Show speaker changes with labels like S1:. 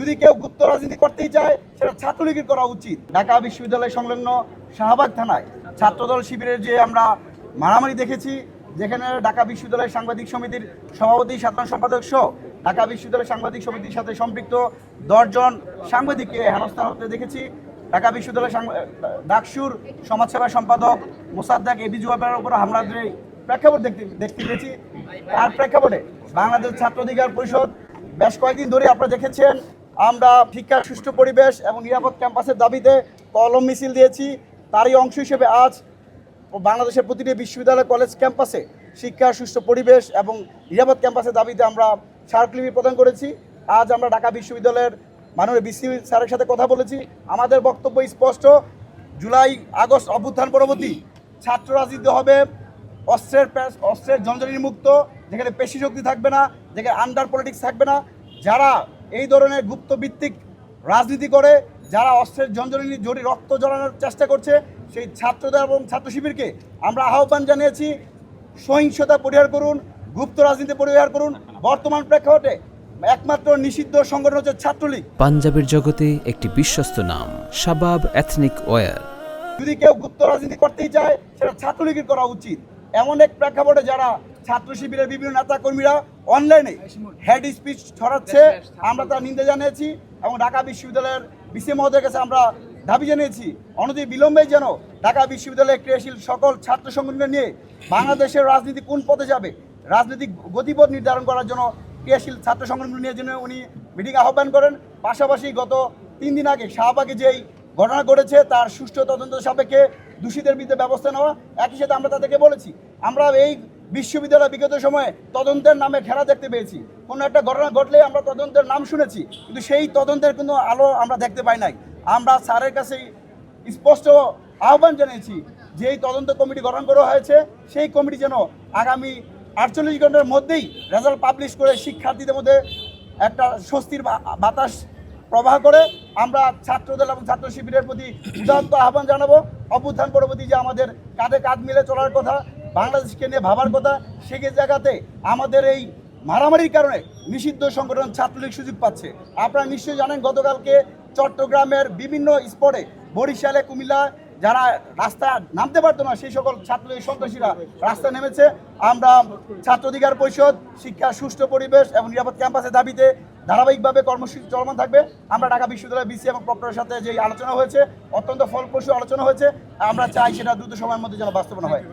S1: যদি কেউ গুপ্ত রাজনীতি করতেই চায় সেটা ছাত্রলীগের করা উচিত। ঢাকা বিশ্ববিদ্যালয় সংলগ্ন শাহবাগ থানায় ছাত্রদল শিবিরের যে আমরা মারামারি দেখেছি, যেখানে ঢাকা বিশ্ববিদ্যালয় সাংবাদিক সমিতির সভাপতি, সাধারণ সম্পাদক সহ ঢাকা বিশ্ববিদ্যালয় সাংবাদিক সমিতির সাথে সম্পৃক্ত 10 জন সাংবাদিককে হেনস্থা হতে দেখেছি। ঢাকা বিশ্ববিদ্যালয় ডাকসুর সমাজসেবা সম্পাদক মোসাদ্দেক এবি জুয়াবের উপর হামলার যে প্রেক্ষাপট দেখতে পেয়েছি, তার প্রেক্ষাপটে বাংলাদেশ ছাত্র অধিকার পরিষদ বেশ কয়েকদিন ধরে আপনারা দেখেছেন আমরা শিক্ষার সুষ্ঠু পরিবেশ এবং নিরাপদ ক্যাম্পাসের দাবিতে কলম মিছিল দিয়েছি। তারই অংশ হিসেবে আজ বাংলাদেশের প্রতিটি বিশ্ববিদ্যালয় কলেজ ক্যাম্পাসে শিক্ষার সুষ্ঠু পরিবেশ এবং নিরাপদ ক্যাম্পাসের দাবিতে আমরা স্মারকলিপি প্রদান করেছি। আজ আমরা ঢাকা বিশ্ববিদ্যালয়ের মাননীয় বিসি স্যারের সাথে কথা বলেছি। আমাদের বক্তব্য স্পষ্ট, জুলাই আগস্ট অভ্যুত্থান পরবর্তী ছাত্র রাজনীতি হবে অস্ত্রের জঞ্জলি মুক্ত, যেখানে পেশি শক্তি থাকবে না, যেখানে আন্ডার পলিটিক্স থাকবে না। যারা এই ধরনের গুপ্তভিত্তিক রাজনীতি করে, যারা অস্ত্রের জঞ্জলি জড়ি রক্ত জড়ানোর চেষ্টা করছে, সেই ছাত্রদের এবং ছাত্র শিবিরকে আমরা আহ্বান জানিয়েছি, সহিংসতা পরিহার করুন, গুপ্ত রাজনীতি পরিহার করুন। বর্তমান প্রেক্ষাপটে একমাত্র নিষিদ্ধ সংগঠন হচ্ছে ছাত্রলীগ।
S2: পাঞ্জাবের জগতে একটি বিশ্বস্ত নাম, শাবাব এথনিক ওয়্যার।
S1: যদি কেউ গুপ্ত রাজনীতি করতেই চায় সেটা ছাত্রলীগের করা উচিত। এমন এক প্রেক্ষাপটে যারা ছাত্র শিবিরের বিভিন্ন নেতা কর্মীরা অনলাইনে হেড স্পিচ ছড়াচ্ছে, আমরা তার নিন্দা জানিয়েছি এবং ঢাকা বিশ্ববিদ্যালয়ের বিসি মহোদয়ের কাছে আমরা দাবি জানিয়েছি অনতি বিলম্বে যেন ঢাকা বিশ্ববিদ্যালয়ের ক্রিয়াশীল সকল ছাত্র সংগঠনকে নিয়ে বাংলাদেশের রাজনীতি কোন পথে যাবে, রাজনৈতিক গতিপথ নির্ধারণ করার জন্য ক্রিয়াশীল ছাত্র সংগঠন নিয়ে যেন উনি মিটিং আহ্বান করেন। পাশাপাশি গত 3 দিন আগে শাহবাগে যেই ঘটনা ঘটেছে তার সুষ্ঠু তদন্ত সাপেক্ষে দোষীদের বিরুদ্ধে ব্যবস্থা নেওয়া। একই সাথে আমরা তাদেরকে বলেছি, আমরা এই বিশ্ববিদ্যালয় বিগত সময়ে তদন্তের নামে খেলা দেখতে পেয়েছি। কোনো একটা ঘটনা ঘটলে আমরা তদন্তের নাম শুনেছি, কিন্তু সেই তদন্তের কোনো আলো আমরা দেখতে পাই নাই। আমরা স্যারের কাছে স্পষ্ট আহ্বান জানিয়েছি যে এই তদন্ত কমিটি গঠন করা হয়েছে, সেই কমিটি যেন আগামী 48 ঘন্টার মধ্যেই রেজাল্ট পাবলিশ করে শিক্ষার্থীদের মধ্যে একটা স্বস্তির বাতাস প্রবাহ করে। আমরা ছাত্রদল এবং ছাত্র শিবিরের প্রতি উদাত্ত আহ্বান জানাবো, অভ্যুত্থান পরবর্তী যে আমাদের কাঁধে কাঁধ মিলে চলার কথা, বাংলাদেশকে নিয়ে ভাবার কথা, সেই জায়গাতে আমাদের এই মারামারির কারণে নিষিদ্ধ সংগঠন ছাত্রলীগ সুযোগ পাচ্ছে। আপনারা নিশ্চয়ই জানেন গতকালকে চট্টগ্রামের বিভিন্ন স্পটে, বরিশালে, কুমিল্লা যারা রাস্তা নামতে পারতো না সেই সকল ছাত্রলীগ সন্ত্রাসীরা রাস্তা নেমেছে। আমরা ছাত্র অধিকার পরিষদ শিক্ষা সুষ্ঠু পরিবেশ এবং নিরাপদ ক্যাম্পাসের দাবিতে ধারাবাহিকভাবে কর্মসূচি চলমান থাকবে। আমরা ঢাকা বিশ্ববিদ্যালয় বিসি এবং প্রক্টরের সাথে যে আলোচনা হয়েছে, অত্যন্ত ফলপ্রসূ আলোচনা হয়েছে, আমরা চাই সেটা দ্রুত সময়ের মধ্যে যেন বাস্তবায়ন হয়।